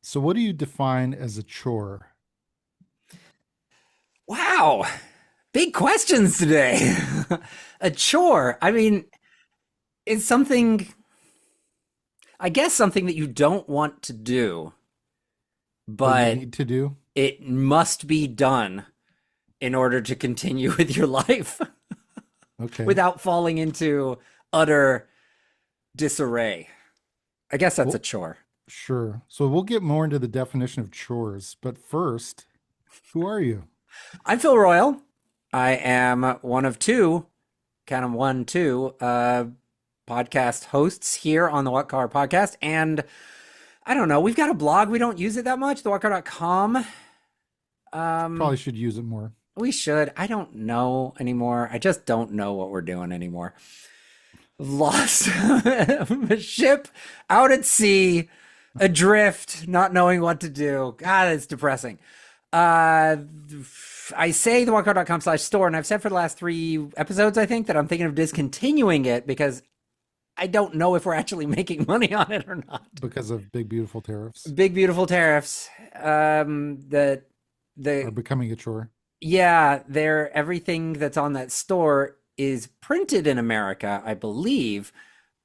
So what do you define as a chore? Wow. Big questions today. A chore. I mean, it's something, I guess, something that you don't want to do, But you but need to do? it must be done in order to continue with your life Okay. without falling into utter disarray. I guess that's a Well, chore. sure. So we'll get more into the definition of chores, but first, who are you? I'm Phil Royle. I am one of two, count them one, two, podcast hosts here on the What Car podcast. And I don't know, we've got a blog. We don't use it that much, thewhatcar.com. Probably Um, should use it more. we should. I don't know anymore. I just don't know what we're doing anymore. Lost a ship out at sea, adrift, not knowing what to do. God, it's depressing. Uh, I say thewhatcar.com/store, and I've said for the last 3 episodes, I think, that I'm thinking of discontinuing it because I don't know if we're actually making money on it or not. Because of big, beautiful tariffs Big beautiful tariffs. The are becoming a chore. Yeah, they're everything that's on that store is printed in America, I believe,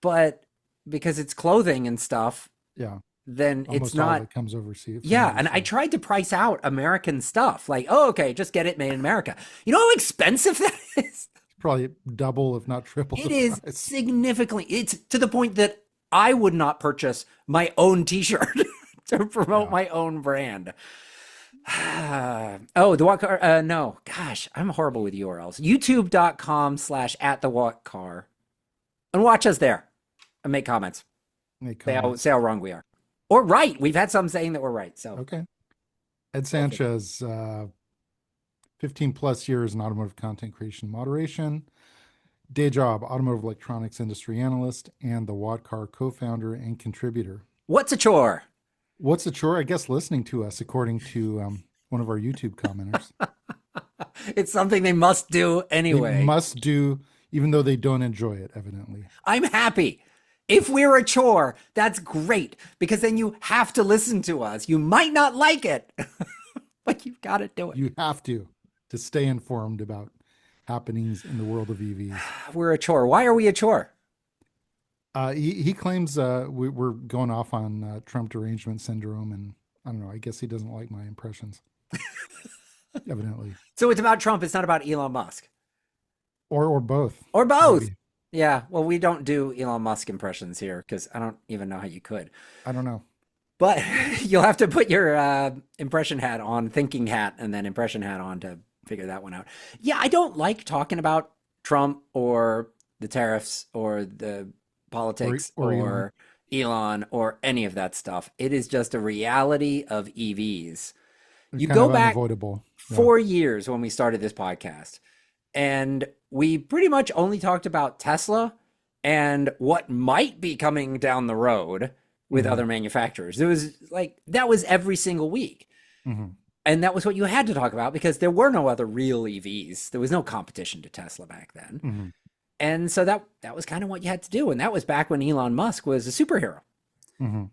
but because it's clothing and stuff, Yeah. then it's Almost all of not. it comes overseas from Yeah, and I overseas. tried to price out American stuff. Like, oh, okay, just get it made in America. You know how expensive that is? Probably double, if not triple It the is price. significantly. It's to the point that I would not purchase my own t-shirt to promote Yeah. my own brand. Oh, the what car? No, gosh, I'm horrible with URLs. YouTube.com/at the what car, and watch us there and make comments. Any Say how comments? wrong we are, or right. We've had some saying that we're right. So Okay. Ed go figure. Sanchez, 15 plus years in automotive content creation and moderation. Day job, automotive electronics industry analyst, and the Watt Car co-founder and contributor. What's a chore? What's a chore? I guess listening to us, according to one of our YouTube commenters. It's something they must do They anyway. must do, even though they don't enjoy it, evidently. I'm happy. If we're a chore, that's great because then you have to listen to us. You might not like it, but you've got to do it. You have to stay informed about happenings in the world of EVs. We're a chore. Why are we a chore? He claims we're going off on Trump derangement syndrome, and I don't know. I guess he doesn't like my impressions, evidently, So it's about Trump. It's not about Elon Musk or both, or both. maybe. Yeah. Well, we don't do Elon Musk impressions here because I don't even know how you could. I don't know. But you'll have to put your impression hat on, thinking hat, and then impression hat on to figure that one out. Yeah, I don't like talking about Trump or the tariffs or the politics Or Elon. or Elon or any of that stuff. It is just a reality of EVs. It's You kind go of back unavoidable. Yeah. 4 years when we started this podcast, and we pretty much only talked about Tesla and what might be coming down the road with Hmm. other manufacturers. It was like that was every single week. Hmm. And that was what you had to talk about because there were no other real EVs. There was no competition to Tesla back then. Hmm. And so that was kind of what you had to do. And that was back when Elon Musk was a superhero. Hmm.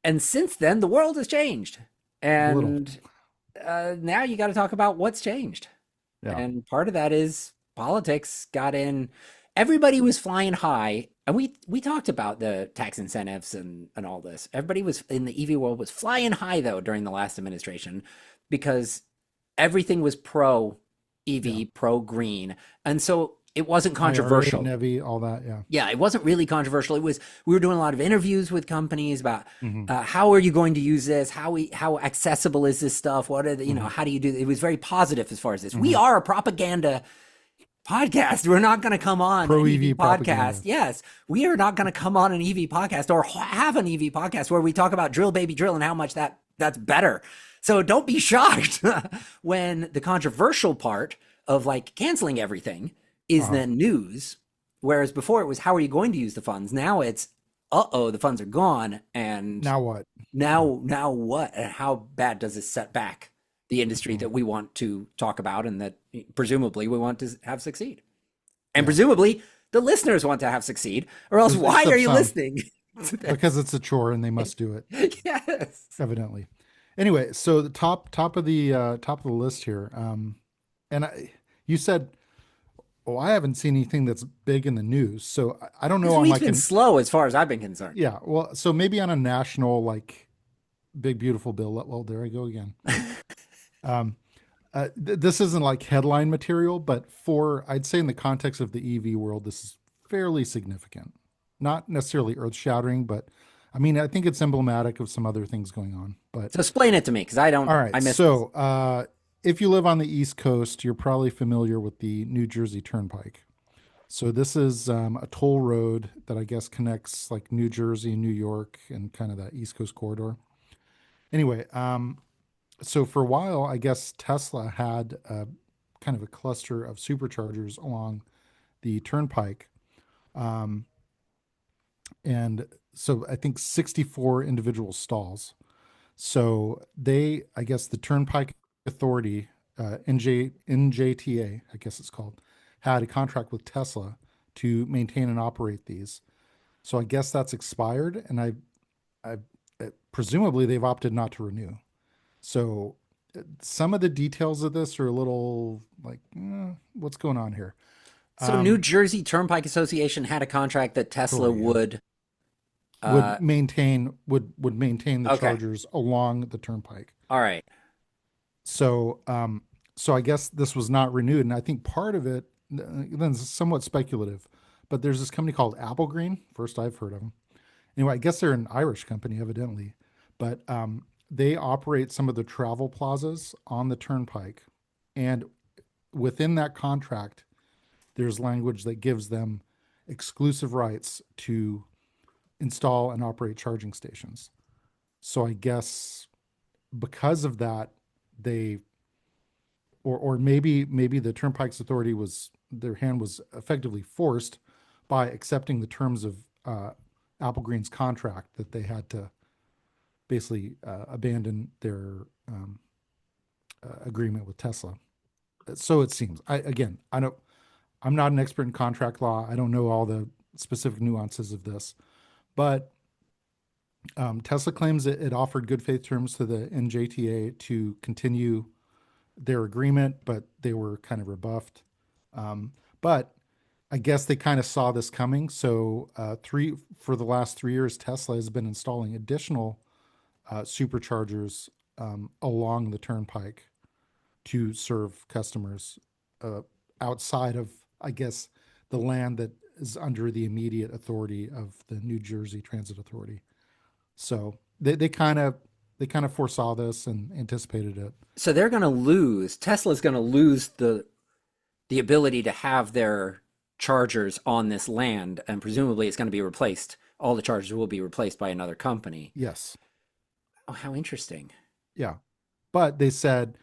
And since then, the world has changed. A little. And now you got to talk about what's changed. Yeah. And part of that is politics got in. Everybody was flying high. And we talked about the tax incentives and all this. Everybody was in the EV world was flying high though during the last administration because everything was pro Yeah. EV, pro green. And so it wasn't IRA, controversial. NEVI, all that. Yeah. Yeah, it wasn't really controversial. It was we were doing a lot of interviews with companies about Hmm. how are you going to use this? How accessible is this stuff? What are the, Hmm. how do you do it? Was very positive as far as this. We Hmm. are a propaganda podcast. We're not going to come on Pro an EV EV podcast. propaganda. Yes, we are not going to come on an EV podcast or have an EV podcast where we talk about drill baby drill and how much that's better. So don't be shocked when the controversial part of like canceling everything is Uh-huh. then news. Whereas before it was how are you going to use the funds? Now it's uh-oh, the funds are gone and Now what? now what? And how bad does this set back the industry Mhm. that we want to talk about and that presumably we want to have succeed? And Yeah. presumably the listeners want to have succeed, or else At why least are of you some. listening? because it's a chore and they must do it, Yes. evidently. Anyway, so the top of the list here, and you said, "Oh, I haven't seen anything that's big in the news." So I don't know This on week's like been an slow as far as I've been concerned. yeah, well, so maybe on a national like big beautiful bill. Well, there I go again. Um, this isn't like headline material, but for I'd say in the context of the EV world, this is fairly significant. Not necessarily earth shattering, but I mean, I think it's emblematic of some other things going on. But So explain it to me because all right, I missed this. so if you live on the East Coast, you're probably familiar with the New Jersey Turnpike. So this is a toll road that I guess connects like New Jersey and New York and kind of that East Coast corridor. Anyway, so for a while, I guess Tesla had kind of a cluster of superchargers along the turnpike. Um, and so I think 64 individual stalls. So they, I guess the Turnpike Authority, NJTA, I guess it's called, had a contract with Tesla to maintain and operate these. So I guess that's expired, and presumably they've opted not to renew. So some of the details of this are a little like, what's going on here? So New Um, Jersey Turnpike Association had a contract that Tesla Authority, yeah, would. would Uh, maintain the okay. chargers along the turnpike. All right. So so I guess this was not renewed, and I think part of it then is somewhat speculative. But there's this company called Applegreen. First I've heard of them. Anyway, I guess they're an Irish company, evidently, but they operate some of the travel plazas on the turnpike, and within that contract, there's language that gives them exclusive rights to install and operate charging stations. So I guess because of that, they or maybe the Turnpike's authority was their hand was effectively forced by accepting the terms of Applegreen's contract that they had to basically abandon their agreement with Tesla. So it seems. I don't. I'm not an expert in contract law. I don't know all the specific nuances of this, but Tesla claims it offered good faith terms to the NJTA to continue their agreement, but they were kind of rebuffed. But I guess they kind of saw this coming. So three for the last 3 years, Tesla has been installing additional superchargers along the turnpike to serve customers uh, outside of, I guess, the land that is under the immediate authority of the New Jersey Transit Authority. So they kind of foresaw this and anticipated it. So they're going to lose. Tesla's going to lose the ability to have their chargers on this land, and presumably it's going to be replaced. All the chargers will be replaced by another company. Yes, Oh, how interesting. yeah, but they said,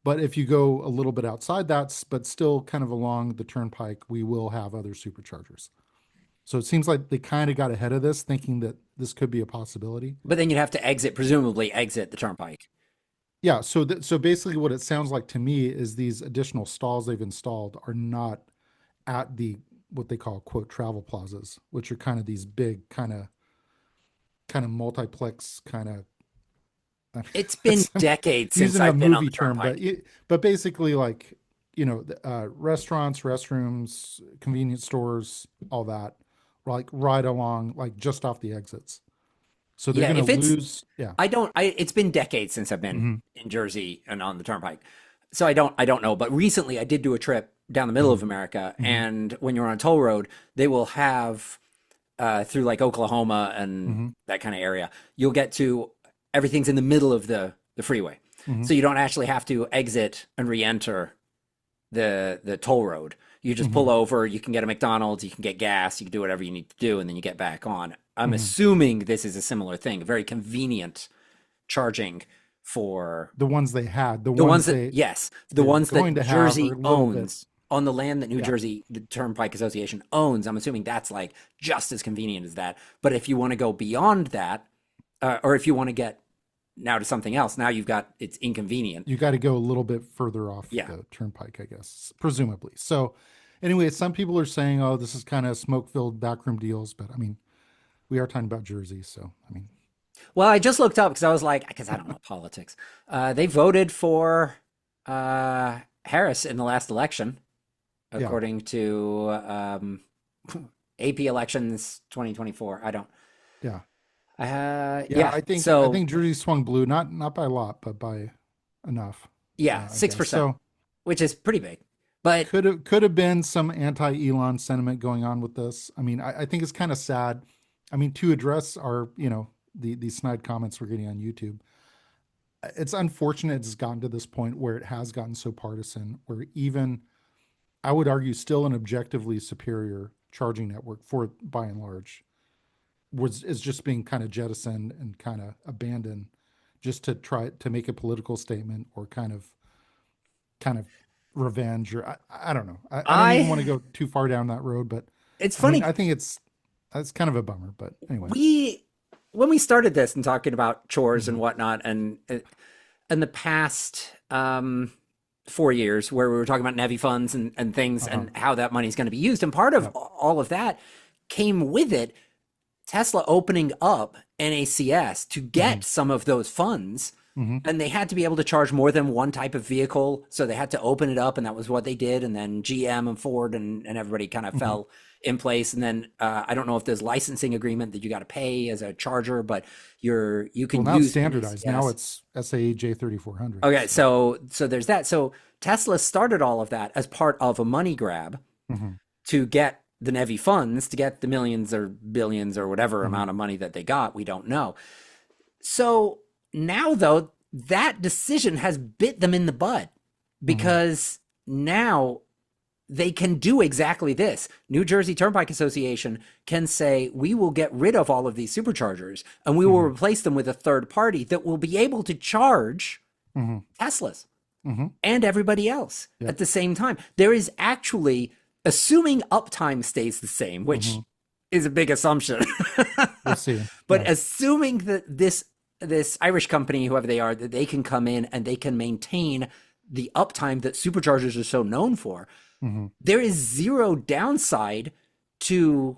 but if you go a little bit outside that, but still kind of along the turnpike, we will have other superchargers. So it seems like they kind of got ahead of this, thinking that this could be a possibility. But then you'd have to presumably exit the turnpike. Yeah, so so basically what it sounds like to me is these additional stalls they've installed are not at the what they call quote travel plazas, which are kind of these big kind of multiplex kind of It's been I'm decades since using a I've been on movie the term, turnpike. but basically like restaurants, restrooms, convenience stores, all that, like right along like just off the exits. So they're Yeah, going to if it's lose. Yeah. I don't I it's been decades since I've been Hmm. in Jersey and on the turnpike. So I don't know, but recently I did do a trip down the middle Hmm. of America, Hmm. and when you're on a toll road, they will have through like Oklahoma and Hmm. that kind of area, you'll get to everything's in the middle of the freeway. Hmm. So you don't actually have to exit and re-enter the toll road. You just Hmm. pull over, you can get a McDonald's, you can get gas, you can do whatever you need to do, and then you get back on. I'm Hmm. assuming this is a similar thing, very convenient charging for The ones they had, the the ones ones that, yes, the they're ones that going New to have are Jersey a little bit. owns on the land that New Yeah. Jersey, the Turnpike Association owns. I'm assuming that's like just as convenient as that. But if you want to go beyond that, or if you want to get now to something else, now you've got it's inconvenient. You got to go a little bit further off Yeah. the turnpike, I guess, presumably. So, anyway, some people are saying, "Oh, this is kind of smoke-filled backroom deals," but I mean, we are talking about Jersey, so I mean, Well, I just looked up because I was like, because I don't know politics. They voted for Harris in the last election, yeah, according to AP Elections 2024. I don't. yeah, yeah. Yeah. I So think Jersey swung blue, not by a lot, but by enough, yeah, I six guess. percent, So which is pretty big. But could have been some anti-Elon sentiment going on with this. I mean, I think it's kind of sad. I mean, to address our, these snide comments we're getting on YouTube, it's unfortunate it's gotten to this point where it has gotten so partisan, where even I would argue still an objectively superior charging network for by and large was is just being kind of jettisoned and kind of abandoned just to try to make a political statement or kind of revenge or I don't know. I don't even want to I, go too far down that road, but it's I mean funny. I think it's kind of a bummer. But anyway, We, when we started this and talking about chores and hmm whatnot, and in the past 4 years, where we were talking about Navy funds and things uh-huh. and how that money is going to be used, and part of Yep. all of that came with it Tesla opening up NACS to hmm get some of those funds. hmm And they had to be able to charge more than one type of vehicle. So they had to open it up, and that was what they did. And then GM and Ford and everybody kind of hmm fell in place. And then I don't know if there's licensing agreement that you got to pay as a charger, but you Well, can now it's use standardized. Now NACS. it's SAE J3400. Okay, So so there's that. So Tesla started all of that as part of a money grab hmm to get the Navy funds, to get the millions or billions or whatever hmm amount of money that they got. We don't know. So now, though, that decision has bit them in the butt hmm because now they can do exactly this. New Jersey Turnpike Association can say, we will get rid of all of these superchargers and we will hmm replace them with a third party that will be able to charge hmm Teslas hmm and everybody else Yep. at the same time. There is actually, assuming uptime stays the same, which hmm is a big assumption. We'll see. But Yeah. assuming that this Irish company, whoever they are, that they can come in and they can maintain the uptime that superchargers are so known for, hmm there is zero downside to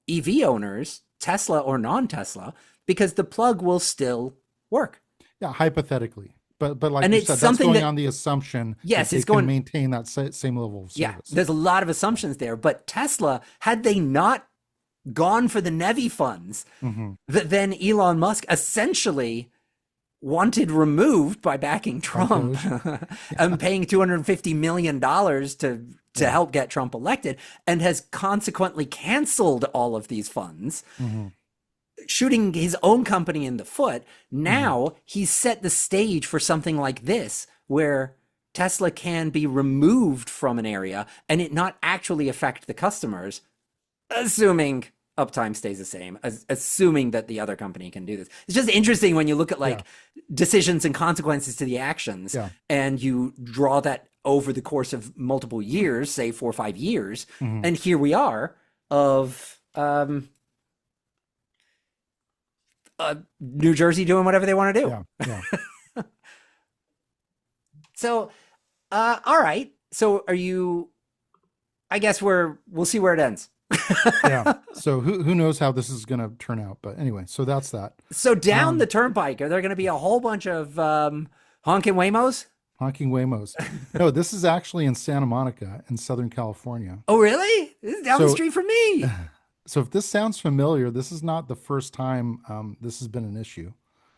EV owners, Tesla or non-Tesla, because the plug will still work. Yeah. Hypothetically, but like And you it's said, that's something going that, on the assumption that yes, they it's can going, maintain that same level of yeah, service. there's a lot of assumptions there. But Tesla, had they not gone for the Nevi funds, hmm that then Elon Musk essentially wanted removed by backing By Trump Doge. and paying $250 million to Yeah. help get Trump elected, and has consequently canceled all of these funds, hmm shooting his own company in the foot. hmm Now he's set the stage for something like this, where Tesla can be removed from an area and it not actually affect the customers, assuming uptime stays the same, assuming that the other company can do this. It's just interesting when you look at Yeah. like decisions and consequences to the actions, Yeah. and you draw that over the course of multiple years, say 4 or 5 years, hmm and here we are of New Jersey doing whatever they want to do. Yeah. Yeah. So, all right. So, are you? I guess we'll see where it ends. Yeah. So who knows how this is going to turn out? But anyway, so that's that. So down the Um, turnpike, are there going to be a whole bunch of honking Waymos? Honking Waymos. No, this is actually in Santa Monica in Southern California. Oh, really? This is down the So, street from me. so if this sounds familiar, this is not the first time this has been an issue.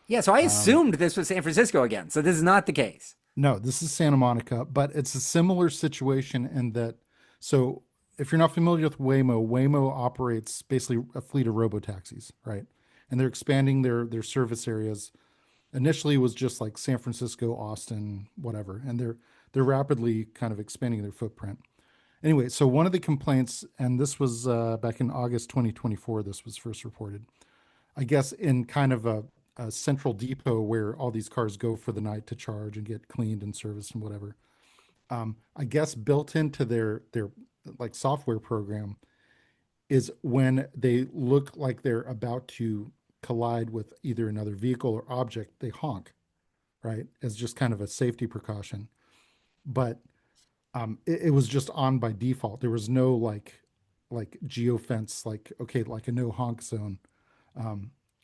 Yeah, so I Um, assumed this was San Francisco again. So this is not the case. no, this is Santa Monica, but it's a similar situation in that. So if you're not familiar with Waymo, Waymo operates basically a fleet of robo taxis, right? And they're expanding their service areas. Initially, it was just like San Francisco, Austin, whatever, and they're rapidly kind of expanding their footprint. Anyway, so one of the complaints, and this was back in August 2024, this was first reported, I guess in kind of a central depot where all these cars go for the night to charge and get cleaned and serviced and whatever. I guess built into their like software program is when they look like they're about to collide with either another vehicle or object, they honk, right? As just kind of a safety precaution. But it was just on by default. There was no like geofence, like okay, like a no honk zone.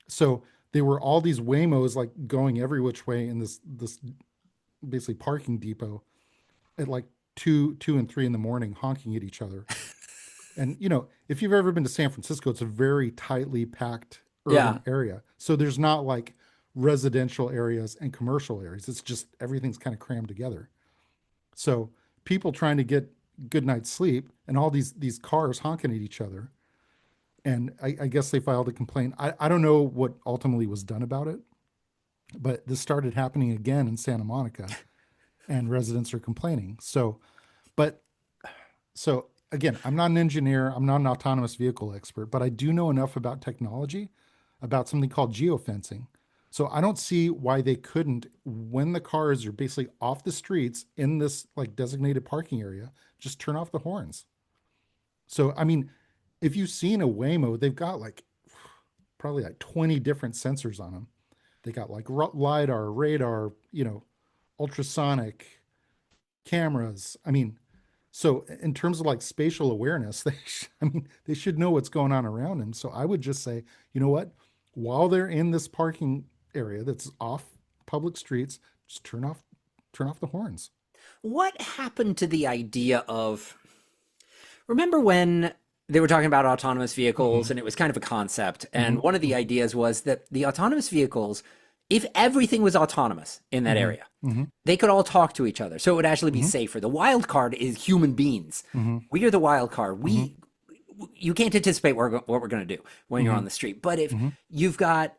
So there were all these Waymos like going every which way in this basically parking depot at like two and 3 in the morning, honking at each other. And if you've ever been to San Francisco, it's a very tightly packed Yeah. urban area. So there's not like residential areas and commercial areas. It's just everything's kind of crammed together. So people trying to get good night's sleep and all these cars honking at each other. And I guess they filed a complaint. I don't know what ultimately was done about it, but this started happening again in Santa Monica and residents are complaining. But so again, I'm not an engineer, I'm not an autonomous vehicle expert, but I do know enough about technology, about something called geofencing. So I don't see why they couldn't, when the cars are basically off the streets in this like designated parking area, just turn off the horns. So I mean, if you've seen a Waymo, they've got like probably like 20 different sensors on them. They got like lidar, radar, ultrasonic cameras. I mean, so in terms of like spatial awareness, I mean, they should know what's going on around them. So I would just say, you know what? While they're in this parking area that's off public streets, just turn off the horns. What happened to the idea of, remember when they were talking about autonomous vehicles Hmm. and it was kind of a concept, and Hmm. one of the ideas was that the autonomous vehicles, if everything was autonomous in that Hmm. area, Hmm. they could all talk to each other, so it would actually be Hmm. safer. The wild card is human beings. Hmm. We are the wild card. Hmm. We You can't anticipate what we're going to do when you're Hmm. on the street. But if Hmm. you've got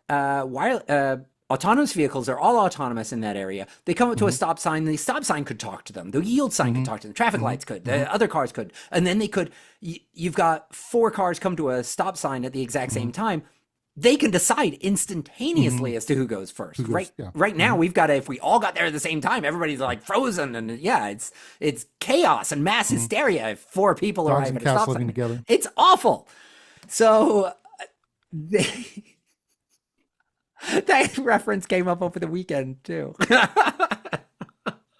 autonomous vehicles, they're all autonomous in that area. They come up to a Hmm. stop sign. The stop sign could talk to them. The yield sign could Hmm. talk to them. Traffic Hmm. lights could. Hmm. The other cars could. And then they could. You've got four cars come to a stop sign at the exact Hmm. same time. They can decide Hmm. instantaneously as to who goes first. Who goes? Yeah. Right now, Hmm. we've got to, if we all got there at the same time, everybody's like frozen, and yeah, it's chaos and mass Hmm. hysteria if four people Dogs arrive and at a cats stop living sign. together. It's awful. So they, that reference came up over the weekend too.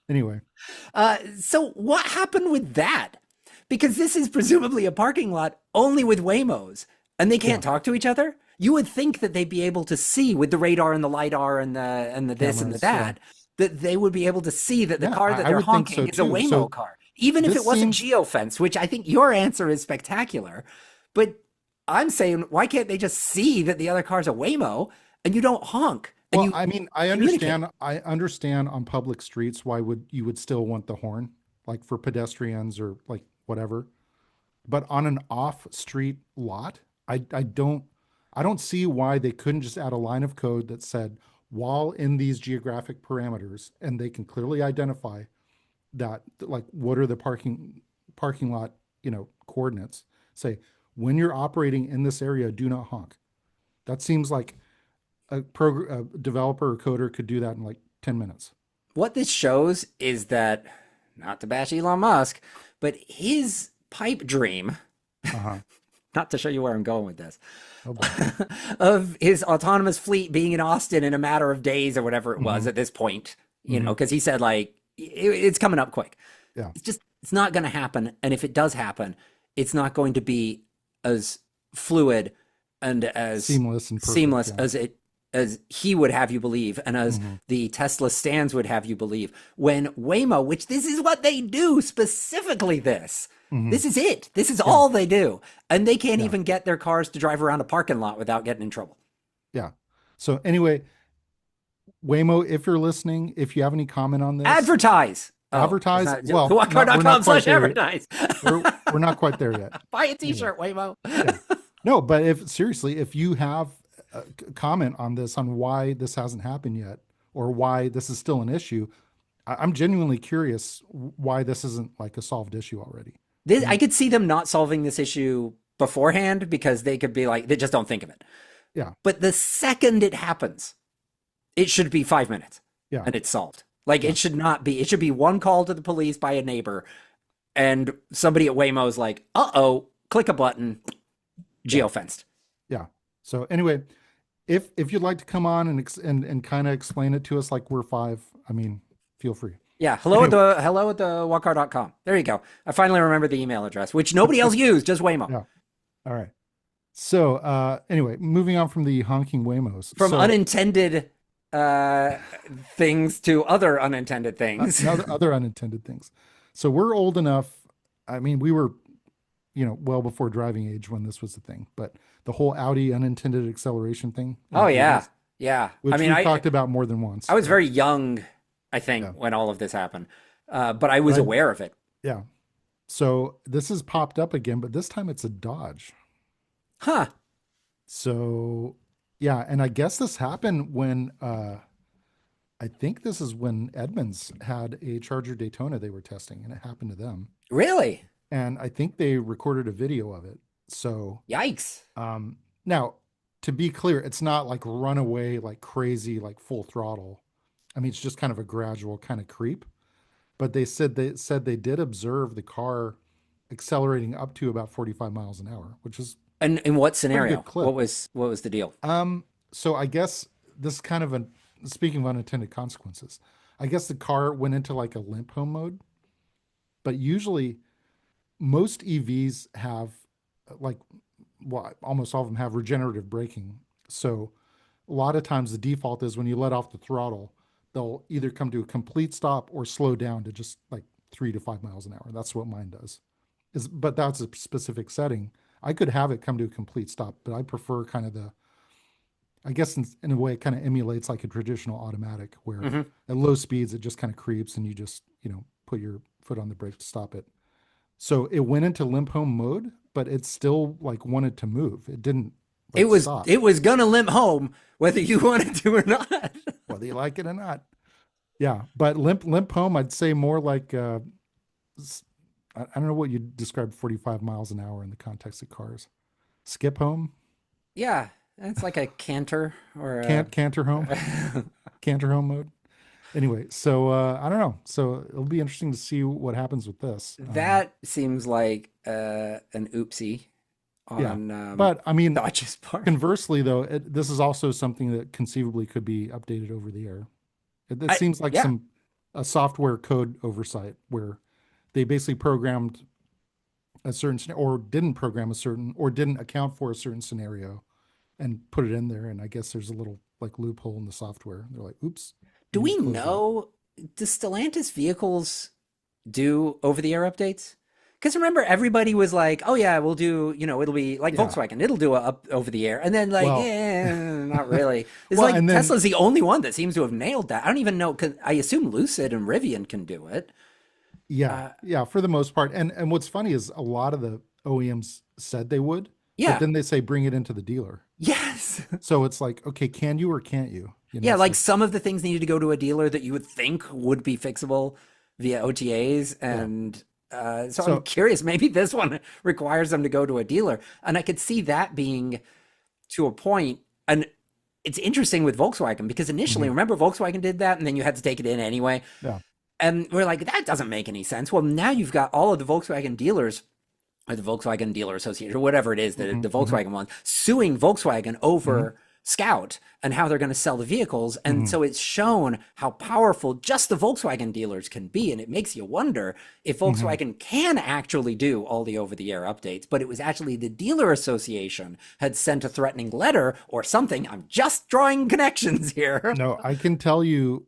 Anyway, So what happened with that? Because this is presumably a parking lot only with Waymos, and they yeah, can't talk to each other. You would think that they'd be able to see with the radar and the lidar and the this and the cameras. Yeah, that, that they would be able to see that the yeah. car I, that I they're would think so honking is a too. Waymo So car, even if it this wasn't seems geofence, which I think your answer is spectacular. But I'm saying, why can't they just see that the other car's a Waymo and you don't honk and well. you I mean, I communicate? understand. I understand on public streets why would you would still want the horn, like for pedestrians or like whatever. But on an off-street lot, I don't see why they couldn't just add a line of code that said while in these geographic parameters, and they can clearly identify that like what are the parking lot coordinates. Say when you're operating in this area, do not honk. That seems like a developer or coder could do that in like 10 minutes. What this shows is that, not to bash Elon Musk, but his pipe dream, Uh-huh. not to show you where I'm going with this, Oh boy. of his autonomous fleet being in Austin in a matter of days or whatever it was Hmm. at this point, Hmm. because he said like it's coming up quick. Yeah. It's not going to happen. And if it does happen, it's not going to be as fluid and as Seamless and perfect. seamless Yeah. as he would have you believe and as Hmm. the Tesla stands would have you believe. When Waymo, which this is what they do, specifically Hmm. this is it. This is Yeah. all they do. And they can't Yeah. even get their cars to drive around a parking lot without getting in trouble. Yeah. So anyway, Waymo, if you're listening, if you have any comment on this, Advertise. Oh, it's advertise. not Well, we're not walkcar.com quite slash there yet. advertise. We're not quite there yet. Buy a Anyway, t-shirt, Waymo. yeah. No, but if seriously, if you have a comment on this, on why this hasn't happened yet, or why this is still an issue, I'm genuinely curious why this isn't like a solved issue already. This, I I mean, could see them not solving this issue beforehand because they could be like, they just don't think of it. yeah, But the second it happens, it should be 5 minutes yeah, and it's solved. Like yeah, it should not be, it should be one call to the police by a neighbor and somebody at Waymo's like, uh-oh, click a button, yeah, geofenced. yeah. So anyway, if you'd like to come on and kind of explain it to us like we're five, I mean, feel free. Yeah, Anyway, hello at the walkcar.com. There you go. I finally remember the email address, which nobody else used, just Waymo. yeah. All right. So anyway, moving on from the honking Waymos. From So unintended uh, things to other unintended things. other unintended things. So we're old enough. I mean, we were, well before driving age when this was the thing. But the whole Audi unintended acceleration thing in Oh the yeah, 80s, yeah. I which mean, we've talked about more than I once. was But very young, I think, yeah, when all of this happened, but I but was aware of it. yeah. So this has popped up again, but this time it's a Dodge. Huh? So yeah, and I guess this happened when I think this is when Edmunds had a Charger Daytona they were testing, and it happened to them. Really? And I think they recorded a video of it. So Yikes! now, to be clear, it's not like runaway, like crazy, like full throttle. I mean, it's just kind of a gradual kind of creep. But they did observe the car accelerating up to about 45 miles an hour, which is And in what a pretty good scenario? clip. What was the deal? So I guess this is kind of a speaking of unintended consequences. I guess the car went into like a limp home mode, but usually most EVs have like well, almost all of them have regenerative braking. So a lot of times the default is when you let off the throttle, they'll either come to a complete stop or slow down to just like 3 to 5 miles an hour. That's what mine does. But that's a specific setting. I could have it come to a complete stop, but I prefer kind of I guess in a way, it kind of emulates like a traditional automatic where Hmm. at low speeds, it just kind of creeps and you just, put your foot on the brake to stop it. So it went into limp home mode, but it still like wanted to move. It didn't like stop, It was gonna limp home whether you wanted to or not. whether you like it or not. Yeah. But limp home, I'd say more like, I don't know what you describe 45 miles an hour in the context of cars. Skip home, Yeah, it's like a canter or a. canter home, canter home mode. Anyway, so I don't know. So it'll be interesting to see what happens with this. That seems like an oopsie Yeah, on but I mean, Dodge's part. conversely, though, this is also something that conceivably could be updated over the air. It seems like Yeah, a software code oversight where they basically programmed a certain or didn't program a certain or didn't account for a certain scenario and put it in there. And I guess there's a little like loophole in the software. They're like, "Oops, do you need we to close that." know, do Stellantis vehicles do over-the-air updates? Because remember, everybody was like, "Oh yeah, we'll do. It'll be like Yeah. Volkswagen. It'll do a up over the air." And then like, Well, eh, not really. It's well, like and then Tesla's the only one that seems to have nailed that. I don't even know. Cause I assume Lucid and Rivian can do it. yeah, Uh, yeah, for the most part. And what's funny is a lot of the OEMs said they would, but yeah. then they say bring it into the dealer. Yes. So it's like, okay, can you or can't you? Yeah, It's like like, some of the things needed to go to a dealer that you would think would be fixable via OTAs. yeah. And so I'm So, curious, maybe this one requires them to go to a dealer. And I could see that being to a point. And it's interesting with Volkswagen because initially, mhm, remember, Volkswagen did that and then you had to take it in anyway. yeah. And we're like, that doesn't make any sense. Well, now you've got all of the Volkswagen dealers or the Volkswagen Dealer Association or whatever it is, Hmm. the Hmm. Volkswagen one, suing Volkswagen Hmm. over Scout and how they're going to sell the vehicles. And Hmm. so it's shown how powerful just the Volkswagen dealers can be. And it makes you wonder if Hmm. Volkswagen can actually do all the over the air updates. But it was actually the dealer association had sent a threatening letter or something. I'm just drawing connections here. No, I can tell you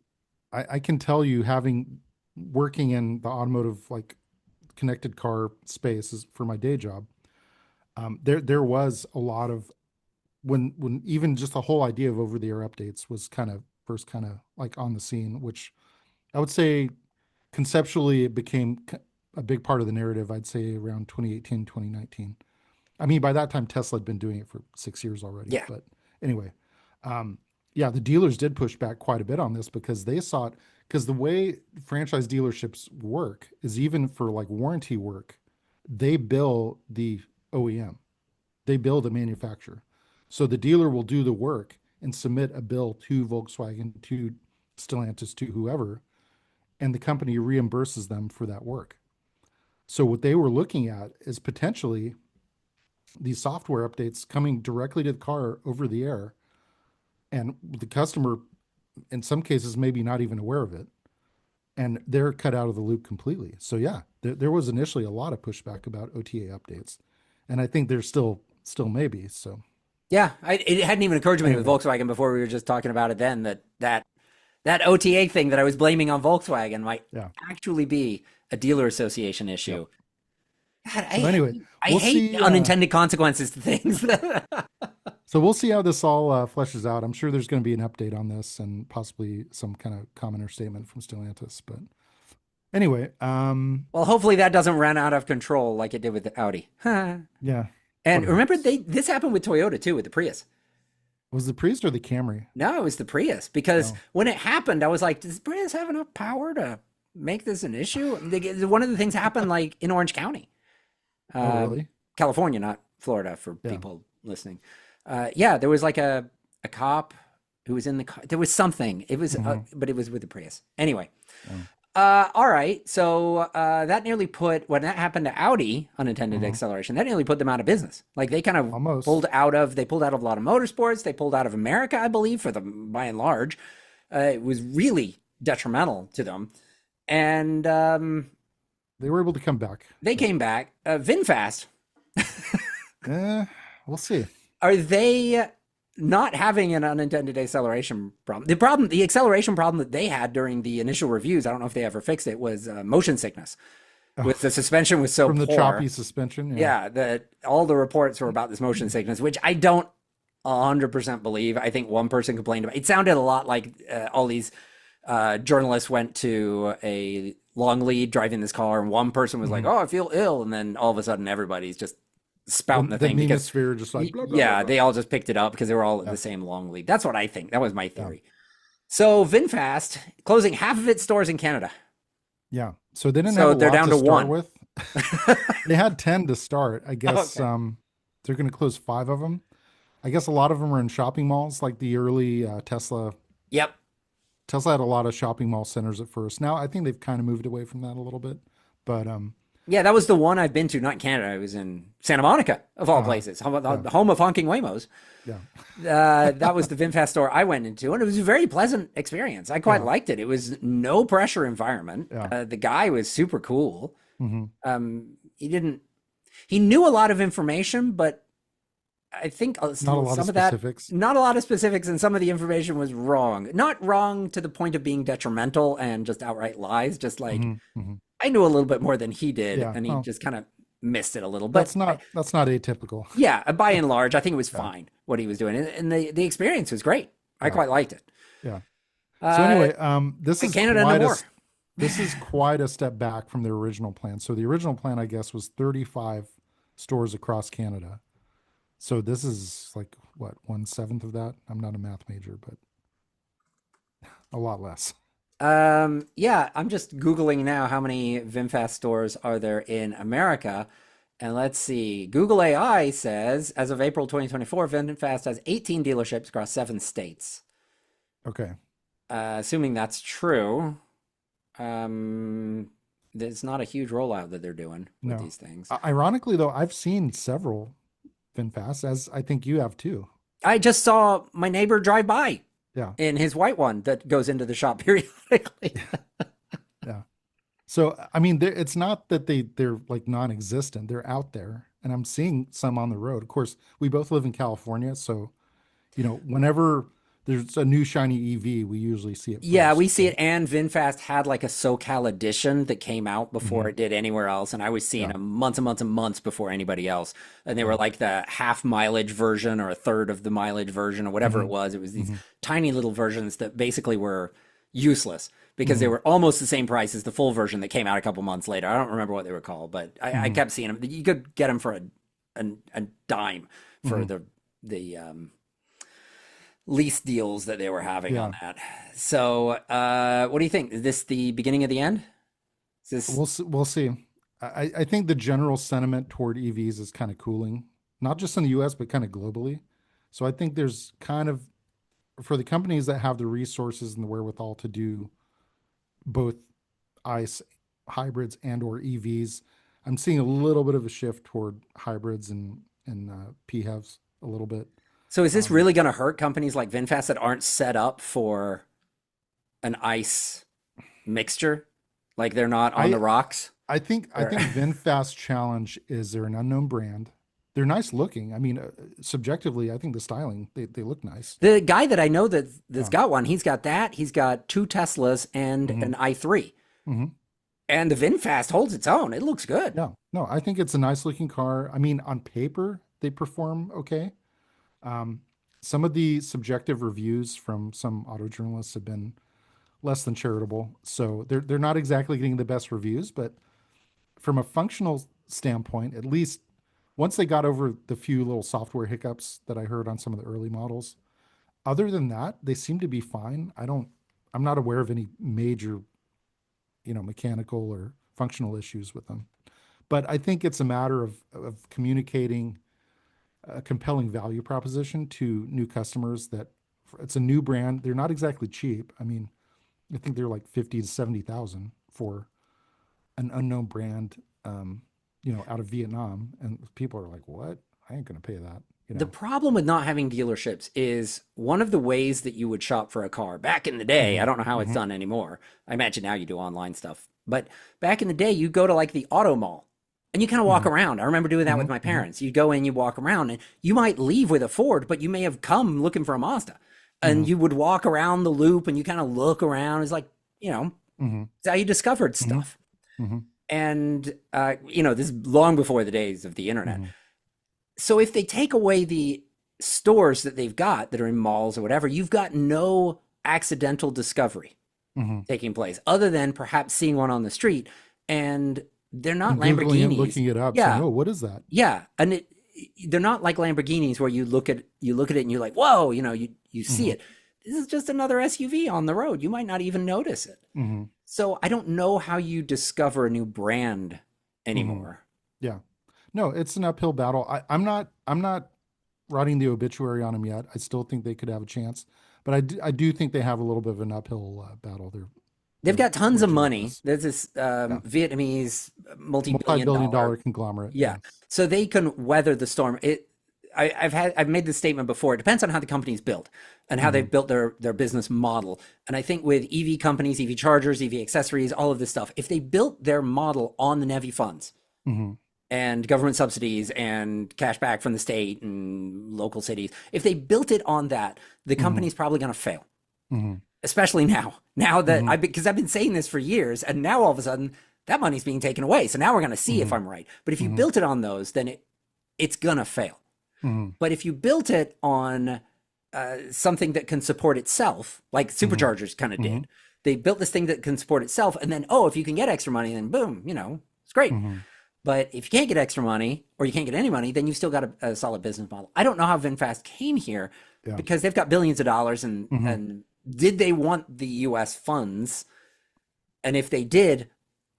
having working in the automotive, like connected car space is for my day job. There was a lot of when even just the whole idea of over the air updates was kind of first kind of like on the scene, which I would say conceptually it became a big part of the narrative, I'd say around 2018, 2019. I mean, by that time, Tesla had been doing it for 6 years already. Yeah. But anyway, um, yeah, the dealers did push back quite a bit on this because they saw it. Because the way franchise dealerships work is even for like warranty work, they bill the OEM, they bill the manufacturer. So the dealer will do the work and submit a bill to Volkswagen, to Stellantis, to whoever, and the company reimburses them for that work. So what they were looking at is potentially these software updates coming directly to the car over the air, and the customer in some cases maybe not even aware of it, and they're cut out of the loop completely. So yeah, there was initially a lot of pushback about OTA updates, and I think there's still still maybe. So Yeah, it hadn't even occurred to me with anyway, Volkswagen before we were just talking about it then that OTA thing that I was blaming on Volkswagen might yeah. actually be a dealer association Yep. issue. God, So anyway, I we'll hate see. unintended consequences to things. So we'll see how this all fleshes out. I'm sure there's going to be an update on this and possibly some kind of comment or statement from Stellantis. But anyway, Well, hopefully that doesn't run out of control like it did with the Audi. And yeah. Whatever. remember, this happened with Toyota too, with the Prius. Was the Priest or the Camry? No, it was the Prius because Oh, when it happened, I was like, does Prius have enough power to make this an issue? One of the things happened like in Orange County, oh, um, really? California, not Florida, for Yeah. people listening. Yeah, there was like a cop who was in the car. There was something. It was, Hmm. but it was with the Prius. Anyway, Yeah. all right. So that nearly put when that happened to Audi, unintended Hmm. acceleration. That nearly put them out of business. Like they kind of Almost. they pulled out of a lot of motorsports. They pulled out of America, I believe, for them by and large. It was really detrimental to them, and They were able to come back. they came back. VinFast, Eh, we'll see. are they not having an unintended acceleration problem? The acceleration problem that they had during the initial reviews, I don't know if they ever fixed it, was motion sickness. With the suspension was so From the poor. choppy suspension. Yeah, that all the reports were about this motion sickness, which I don't 100% believe. I think one person complained about it. It sounded a lot like all these journalists went to a long lead driving this car, and one person was like, Mhm. "Oh, I feel ill," and then all of a sudden everybody's just spouting the The thing because menosphere just like blah, blah, blah, yeah, blah. they all just picked it up because they were all at Yeah. the same long lead. That's what I think. That was my Yeah. theory. So VinFast closing half of its stores in Canada. Yeah. So they didn't have So a they're lot down to to start one. with. They had 10 to start. I guess Okay. they're going to close 5 of them. I guess a lot of them are in shopping malls, like the early Tesla. Yep. Tesla had a lot of shopping mall centers at first. Now I think they've kind of moved away from that a little bit. But Yeah, that was the one I've been to, not in Canada. I was in Santa Monica, of all places, yeah, the home of honking Waymos. yeah, That was the VinFast store I went into, and it was a very pleasant experience. I quite yeah, liked it. It was no pressure environment. yeah. The guy was super cool. Hmm. He didn't, he knew a lot of information, but I think Not a lot of some of that, specifics. not a lot of specifics, and some of the information was wrong. Not wrong to the point of being detrimental and just outright lies, just like Hmm. Hmm. I knew a little bit more than he did, Yeah. and he Well, just kind of missed it a little. But that's not atypical. yeah, by and large, I think it was Yeah, fine what he was doing, and the experience was great. I yeah, quite liked it. yeah. So Uh, anyway, this is Canada no more. this is quite a step back from their original plan. So the original plan, I guess, was 35 stores across Canada. So this is like what, 1/7 of that? I'm not a math major, but a lot less. Yeah, I'm just Googling now how many VinFast stores are there in America. And let's see. Google AI says as of April 2024, VinFast has 18 dealerships across 7 states. Okay. Assuming that's true, there's not a huge rollout that they're doing with No. these things. Ironically, though, I've seen several VinFast, as I think you have too. I just saw my neighbor drive by Yeah. in his white one that goes into the shop periodically. Yeah. So I mean, it's not that they're like non-existent. They're out there, and I'm seeing some on the road. Of course, we both live in California, so whenever there's a new shiny EV, we usually see it Yeah, first. we see it. And VinFast had like a SoCal edition that came out before Hmm. it did anywhere else. And I was seeing Yeah. them months and months and months before anybody else. And they were Yeah. like the half mileage version or a third of the mileage version or whatever it Hmm. was. It was these Hmm. tiny little versions that basically were useless because they Hmm. were almost the same price as the full version that came out a couple months later. I don't remember what they were called, but I Hmm. kept seeing them. You could get them for a dime for Hmm. the lease deals that they were having Yeah. on that. So, what do you think? Is this the beginning of the end? Is this We'll see. I think the general sentiment toward EVs is kind of cooling, not just in the US, but kind of globally. So I think there's kind of, for the companies that have the resources and the wherewithal to do both ICE hybrids and or EVs, I'm seeing a little bit of a shift toward hybrids and PHEVs a little bit. so? Is this Um, really going to hurt companies like VinFast that aren't set up for an ICE mixture? Like they're not on the I rocks? I think Or- VinFast challenge is they're an unknown brand. they're nice looking. I mean, subjectively, I think the styling, they look nice. The guy that I know that's Yeah. got one, he's got that. He's got two Teslas and Hmm. an i3. Hmm. And the VinFast holds its own. It looks good. Yeah. No, I think it's a nice looking car. I mean, on paper, they perform okay. Um, some of the subjective reviews from some auto journalists have been less than charitable. So they're not exactly getting the best reviews, but from a functional standpoint, at least once they got over the few little software hiccups that I heard on some of the early models, other than that, they seem to be fine. I'm not aware of any major, mechanical or functional issues with them. But I think it's a matter of communicating a compelling value proposition to new customers that it's a new brand. They're not exactly cheap. I mean, I think they're like 50 to 70,000 for an unknown brand, out of Vietnam. And people are like, what? I ain't going to pay that, The problem with not having dealerships is one of the ways that you would shop for a car back in the day. I Hmm. don't know how it's Hmm. done anymore. I imagine now you do online stuff. But back in the day, you go to like the auto mall and you kind of walk Hmm. around. I remember doing that Hmm. with my Hmm. parents. You go in, you walk around, and you might leave with a Ford, but you may have come looking for a Mazda. Hmm. And you would walk around the loop and you kind of look around. It's like, you know, Hmm. it's how you discovered Hmm. stuff. Hmm. And, this is long before the days of the internet. Hmm. So if they take away the stores that they've got that are in malls or whatever, you've got no accidental discovery Hmm. taking place other than perhaps seeing one on the street. And they're not And Googling it, Lamborghinis. looking it up, saying, Yeah. oh, what is that? Yeah. And they're not like Lamborghinis where you look at it and you're like, whoa, you see Hmm. it. This is just another SUV on the road. You might not even notice it. Hmm. So I don't know how you discover a new brand Hmm. anymore. Yeah. No, it's an uphill battle. I'm not writing the obituary on them yet. I still think they could have a chance, but I do think they have a little bit of an uphill battle. They've Their got tons of original money. does. There's this Yeah. Vietnamese multi-billion Multi-billion dollar. dollar conglomerate. Yeah. Yes. So they can weather the storm. I've made this statement before. It depends on how the company's built and how Hmm. they've built their business model. And I think with EV companies, EV chargers, EV accessories, all of this stuff, if they built their model on the NEVI funds Hmm. and government subsidies and cash back from the state and local cities, if they built it on that, the Hmm. company's probably going to fail, Hmm. especially now. Now that Hmm. because I've been saying this for years, and now all of a sudden that money's being taken away. So now we're going to see if Hmm. I'm right. But if you Hmm. built it on those, then it's going to fail. Hmm. But if you built it on something that can support itself, like Hmm. Superchargers kind of Hmm. did, they built this thing that can support itself, and then if you can get extra money, then boom, it's great. Hmm. But if you can't get extra money or you can't get any money, then you've still got a solid business model. I don't know how VinFast came here Yeah. because they've got billions of dollars, and Hmm. and did they want the U.S. funds? And if they did,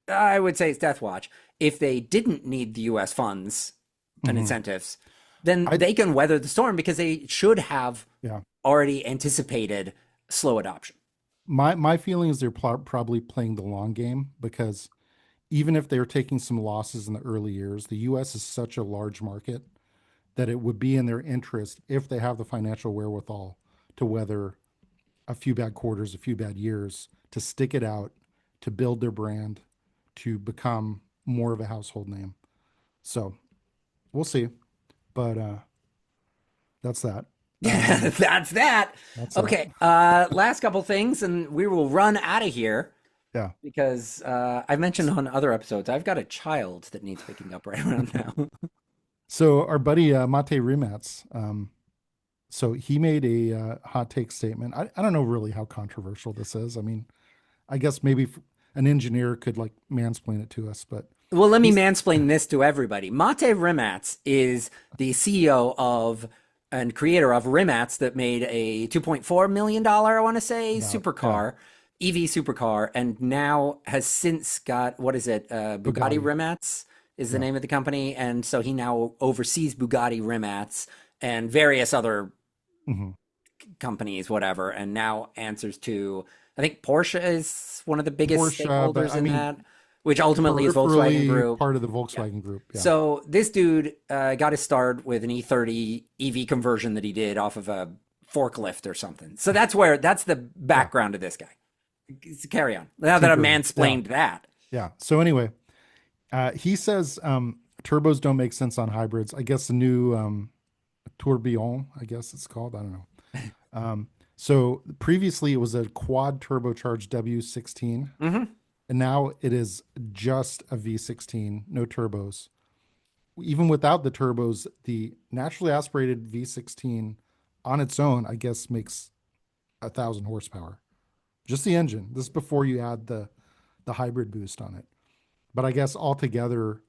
I would say it's death watch. If they didn't need the U.S. funds and Hmm. incentives, then I they can weather the storm because they should have Yeah. already anticipated slow adoption. My feeling is they're probably playing the long game because even if they're taking some losses in the early years, the U.S. is such a large market that it would be in their interest if they have the financial wherewithal to weather a few bad quarters, a few bad years, to stick it out, to build their brand, to become more of a household name. So we'll see. But that's that. Yeah, that's that. That's that. Okay, last couple things, and we will run out of here Yeah. because I mentioned on other episodes I've got a child that needs picking up right around now. So our buddy Mate Rimatz, so he made a hot take statement. I don't know really how controversial this is. I mean, I guess maybe an engineer could like mansplain it to us, but Well, let me he's mansplain this to everybody. Mate Rimatz is the CEO of and creator of Rimatz that made a $2.4 million, I want to say, about, yeah, supercar, EV supercar, and now has since got, what is it? Bugatti Bugatti. Rimatz is the Yeah. name of the company. And so he now oversees Bugatti Rimatz and various other Hmm. companies, whatever, and now answers to, I think Porsche is one of the biggest Porsche, but stakeholders I in mean, that, which ultimately is Volkswagen peripherally Group. part of the Yeah. Volkswagen Group. Yeah. So this dude got his start with an E30 EV conversion that he did off of a forklift or something. So that's the Yeah. background of this guy. Carry on. Now that I've Tinkering. Yeah. mansplained that. Yeah. So anyway, he says turbos don't make sense on hybrids. I guess the new tourbillon, I guess it's called. I don't know. So previously it was a quad turbocharged W16, Mm-hmm. and now it is just a V16, no turbos. Even without the turbos, the naturally aspirated V16 on its own, I guess, makes 1,000 horsepower. Just the engine. This is before you add the hybrid boost on it. But I guess altogether,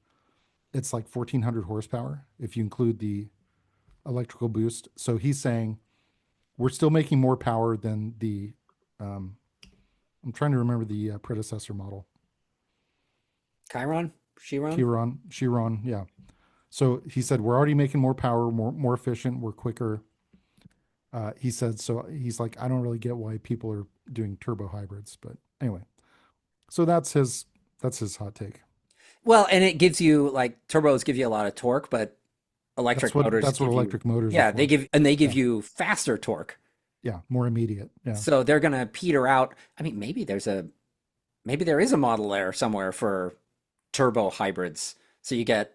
it's like 1,400 horsepower if you include the electrical boost. So he's saying we're still making more power than the. I'm trying to remember the predecessor model. Chiron? Chiron? Chiron, yeah. So he said we're already making more power, more efficient, we're quicker. He said so. He's like, I don't really get why people are doing turbo hybrids, but anyway. So that's his hot take. Well, and it gives you like turbos give you a lot of torque, but electric motors That's what give electric you, motors are yeah, for. they give Yeah, you faster torque. yeah, more immediate. Yeah, So they're gonna peter out. I mean, maybe there is a model there somewhere for turbo hybrids. So you get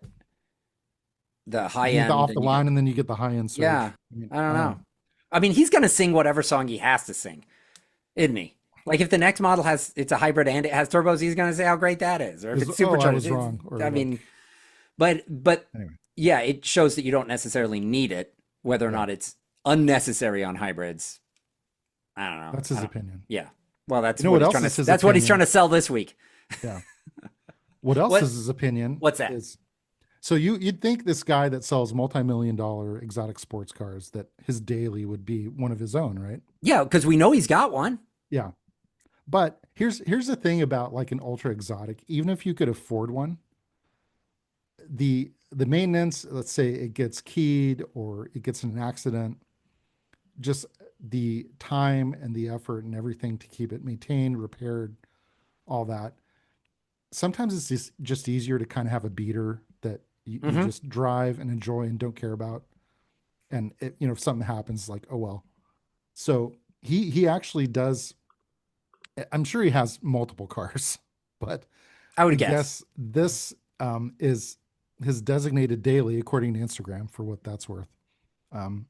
the high you get the end off the and you get, line, and then you get the high end yeah, surge. I mean, I don't I don't know. know. I mean, he's gonna sing whatever song he has to sing, isn't he? Like if the next model it's a hybrid and it has turbos, he's gonna say how great that is. Or if it's Oh, I supercharged, was wrong, or I like mean, but anyway. yeah, it shows that you don't necessarily need it, whether or Yeah, not it's unnecessary on hybrids. I don't know. that's his opinion. Yeah. Well, You know what else is his that's what he's trying opinion? to sell this week. Yeah. What else What is his opinion what's that? is so you'd think this guy that sells multi-million dollar exotic sports cars that his daily would be one of his own, right? Yeah, because we know he's got one. Yeah. But here's the thing about like an ultra exotic, even if you could afford one, the maintenance, let's say it gets keyed or it gets in an accident, just the time and the effort and everything to keep it maintained, repaired, all that. Sometimes it's just easier to kind of have a beater that you Hmm. just drive and enjoy and don't care about. And if something happens, like, oh well. So he actually does. I'm sure he has multiple cars, but I I would guess. guess this is his designated daily, according to Instagram, for what that's worth. Um,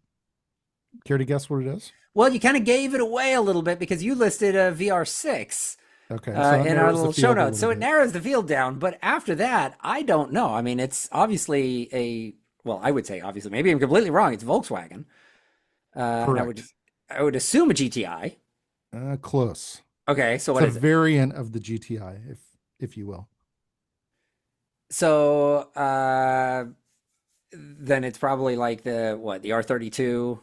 Care to guess what it is? Well, you kind of gave it away a little bit because you listed a VR6 Okay, so that in our narrows the little show field a notes. little So it bit. narrows the field down. But after that, I don't know. I mean, it's obviously well, I would say obviously, maybe I'm completely wrong. It's Volkswagen. And Correct. I would assume a GTI. Close. Okay, so It's what a is it? variant of the GTI, if you will. So then it's probably like the R32.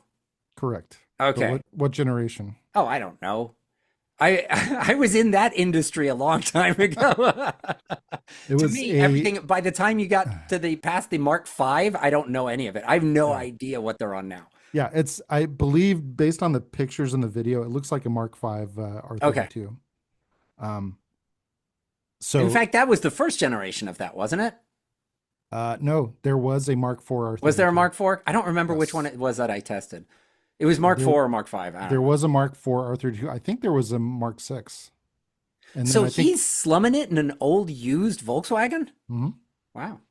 Correct. But Okay. what generation? Oh, I don't know. I I was in that industry a long time ago. It To was me, a everything by the time you got to the past the Mark V, I don't know any of it. I have no yeah. idea what they're on now. Yeah, it's I believe based on the pictures in the video, it looks like a Mark V Okay. R32. Um, In so fact, that was the first generation of that, wasn't it? no, there was a Mark IV Was there a R32. Mark IV? I don't remember which one Yes. it was that I tested. It was Mark IV There or Mark V. I don't there know. was a Mark IV R32. I think there was a Mark VI. And then So I think he's slumming it in an old used Volkswagen? mhm. Wow.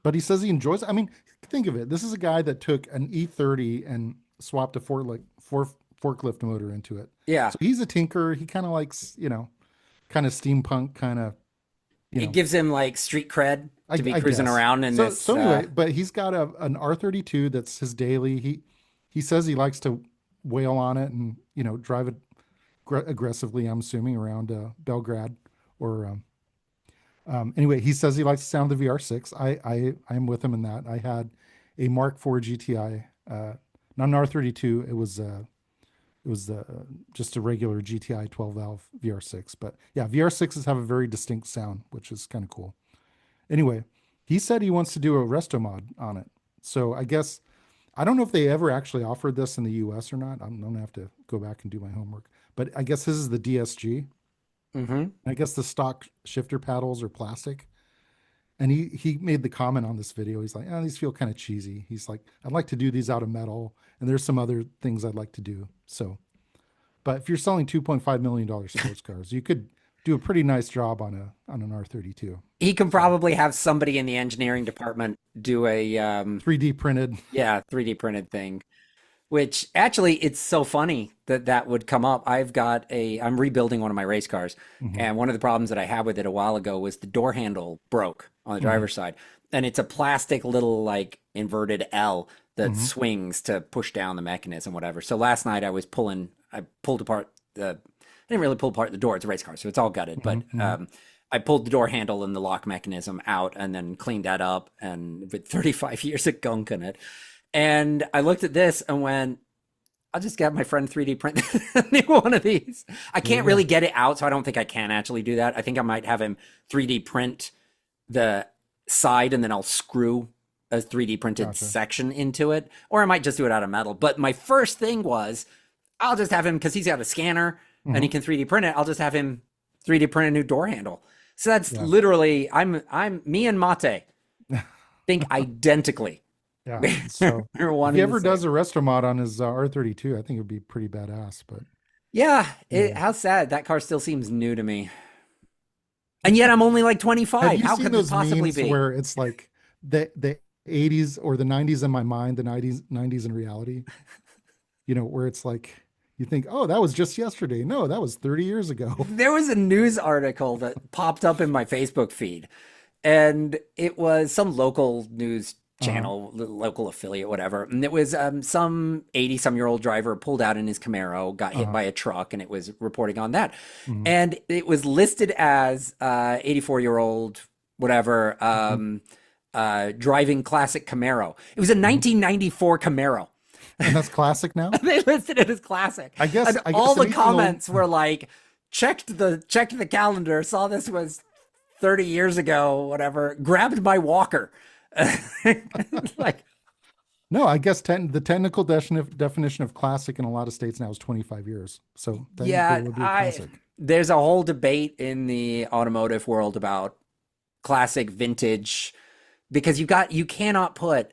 But he says he enjoys it. I mean, think of it. This is a guy that took an E30 and swapped a forklift motor into it. Yeah. So he's a tinker. He kind of likes, kind of steampunk kind of, you It know, gives him like street cred to be I cruising guess. around in So this. so anyway, but he's got an R32 that's his daily. He says he likes to wail on it and drive it aggressively. I'm assuming around Belgrade or anyway. He says he likes the sound of the VR6. I'm with him in that. I had a Mark IV GTI, not an R32. It was just a regular GTI 12 valve VR6. But yeah, VR6s have a very distinct sound, which is kind of cool. Anyway, he said he wants to do a resto mod on it. So I guess I don't know if they ever actually offered this in the US or not. I'm gonna have to go back and do my homework. But I guess this is the DSG. Hmm. I guess the stock shifter paddles are plastic. And he made the comment on this video. He's like, oh, these feel kind of cheesy. He's like, I'd like to do these out of metal, and there's some other things I'd like to do. So, but if you're selling $2.5 million sports cars, you could do a pretty nice job on an R32. He can So probably have somebody in the engineering department do a 3D printed. yeah, 3D printed thing. Which actually, it's so funny that that would come up. I'm rebuilding one of my race cars, Hmm. and one of the problems that I had with it a while ago was the door handle broke on the Hmm. driver's side, and it's a plastic little like inverted L that Hmm. swings to push down the mechanism, whatever. So last night I pulled apart I didn't really pull apart the door. It's a race car, so it's all gutted, but Hmm. I pulled the door handle and the lock mechanism out, and then cleaned that up, and with 35 years of gunk in it. And I looked at this and went, I'll just get my friend 3D print a new one of these. I There you can't really go. get it out, so I don't think I can actually do that. I think I might have him 3D print the side and then I'll screw a 3D printed Gotcha. section into it, or I might just do it out of metal. But my first thing was, I'll just have him, because he's got a scanner and he Hmm. can 3D print it. I'll just have him 3D print a new door handle. So that's Yeah. literally, I'm me and Mate think identically. Yeah. So We're if one he and the ever does same. a resto mod on his R32, I think it would be pretty badass. But Yeah, yeah. how sad. That car still seems new to me. And yet I'm only like Have 25. you How seen could this those possibly memes be? where it's like the 80s or the 90s in my mind, the 90s in reality? Where it's like you think, oh, that was just yesterday. No, that was 30 years ago. There was a news article that popped up in my Facebook feed, and it was some local news Uh-huh. channel, local affiliate, whatever. And it was some 80-some-year-old driver pulled out in his Camaro, got hit Uh-huh. by a truck, and it was reporting on that. Hmm. And it was listed as 84-year-old, whatever, Hmm. driving classic Camaro. It was a Hmm. 1994 Camaro. And that's classic now. They listed it as classic, I guess and I all guess the anything old. comments were like, checked the calendar, saw this was 30 years ago, whatever, grabbed my walker. Like, No, I guess the technical definition of classic in a lot of states now is 25 years. So technically, yeah, it would be a I classic. there's a whole debate in the automotive world about classic, vintage, because you cannot put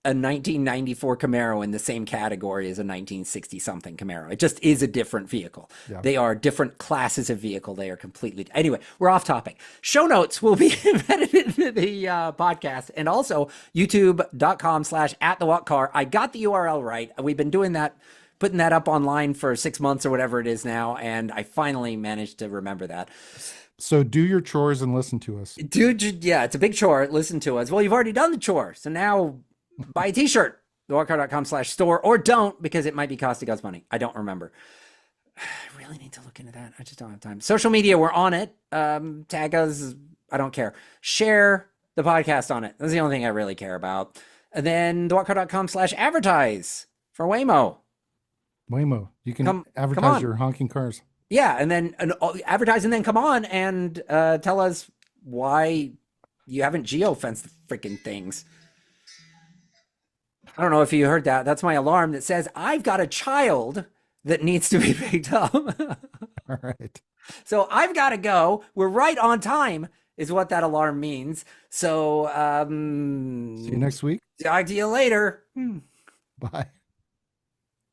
a 1994 Camaro in the same category as a 1960 something Camaro. It just is a different vehicle. Yeah. They are different classes of vehicle. They are completely. Anyway, we're off topic. Show notes will be embedded into the podcast, and also youtube.com/ at the what car. I got the URL right. We've been doing that, putting that up online for 6 months or whatever it is now, and I finally managed to remember that. So do your chores and listen to us. Dude, yeah, it's a big chore. Listen to us. Well, you've already done the chore. So now buy a t-shirt, thewhatcar.com/store, or don't, because it might be costing us money. I don't remember. I really need to look into that. I just don't have time. Social media, we're on it. Tag us. I don't care. Share the podcast on it. That's the only thing I really care about. And then thewhatcar.com/advertise for Waymo. Waymo, you can Come advertise on. your honking cars. Yeah, and then advertise, and then come on and tell us why you haven't geo-fenced the freaking things. I don't know if you heard that. That's my alarm that says I've got a child that needs to be picked up. All right. So I've got to go. We're right on time, is what that alarm means. So, See you next week. talk to you later. Bye.